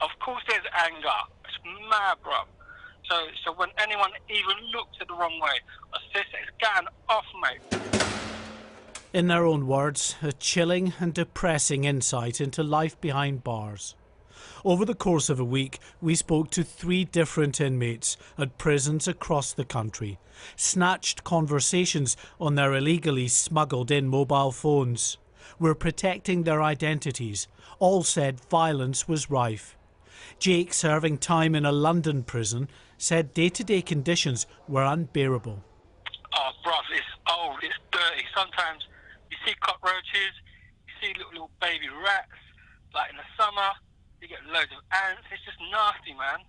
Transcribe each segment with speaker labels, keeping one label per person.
Speaker 1: Of course there's anger. It's mad, bro. So when anyone even looks at the wrong way, I say it's getting off, mate.
Speaker 2: In their own words, a chilling and depressing insight into life behind bars. Over the course of a week, we spoke to 3 different inmates at prisons across the country, snatched conversations on their illegally smuggled in mobile phones. Were protecting their identities. All said violence was rife. Jake, serving time in a London prison, said day-to-day conditions were unbearable.
Speaker 1: Oh, bruv, it's old, it's dirty. Sometimes you see cockroaches, you see little baby rats. Like in the summer, you get loads of ants. It's just nasty, man.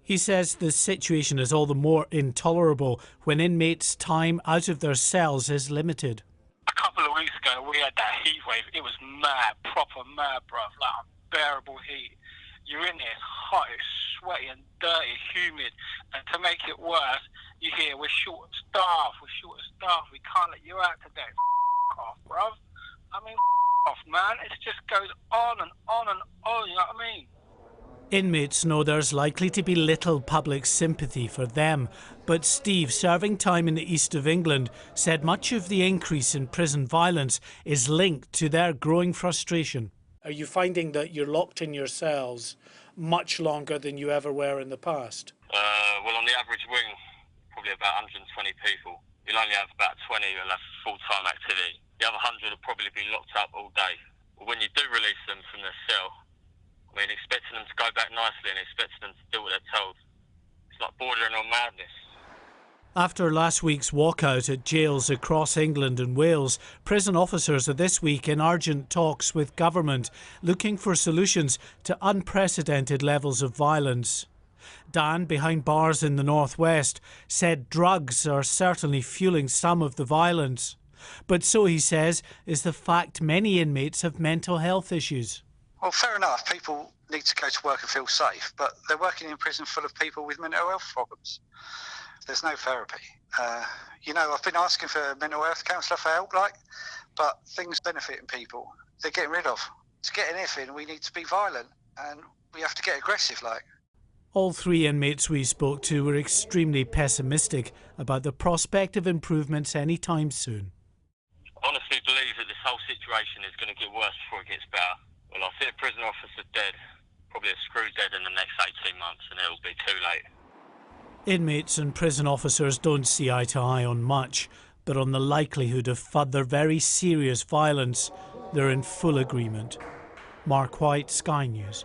Speaker 2: He says the situation is all the more intolerable when inmates' time out of their cells is limited.
Speaker 1: A couple of weeks ago, we had that heat wave. It was mad, proper mad, bruv. Like unbearable heat. You're in there, it's hot, it's sweaty and dirty, humid. And to make it worse, you hear we're short of staff, we can't let you out today. Off, bruv. I mean, off, man. It just goes on and on and on, you know what I mean?
Speaker 2: Inmates know there's likely to be little public sympathy for them, but Steve, serving time in the east of England, said much of the increase in prison violence is linked to their growing frustration. Are you finding that you're locked in your cells much longer than you ever were in the past?
Speaker 3: Well, on the average wing, probably about 120 people. You'll only have about 20 who'll have full-time activity. The other 100 will probably be locked up all day. But when you do release them from their cell, I mean, expecting them to go back nicely and expecting them to do what they're told, it's like bordering on madness.
Speaker 2: After last week's walkout at jails across England and Wales, prison officers are this week in urgent talks with government, looking for solutions to unprecedented levels of violence. Dan, behind bars in the northwest, said drugs are certainly fueling some of the violence. But so, he says, is the fact many inmates have mental health issues.
Speaker 4: Well, fair enough, people need to go to work and feel safe, but they're working in prison full of people with mental health problems. There's no therapy. You know, I've been asking for a mental health counsellor for help, but things benefiting people, they're getting rid of. To get anything, we need to be violent, and we have to get aggressive,
Speaker 2: All 3 inmates we spoke to were extremely pessimistic about the prospect of improvements any time soon.
Speaker 3: I honestly believe that this whole situation is going to get worse before it gets better. Well, I see a prison officer dead, probably a screw dead in the next 18 months, and it'll be too late.
Speaker 2: Inmates and prison officers don't see eye to eye on much, but on the likelihood of further very serious violence, they're in full agreement. Mark White, Sky News.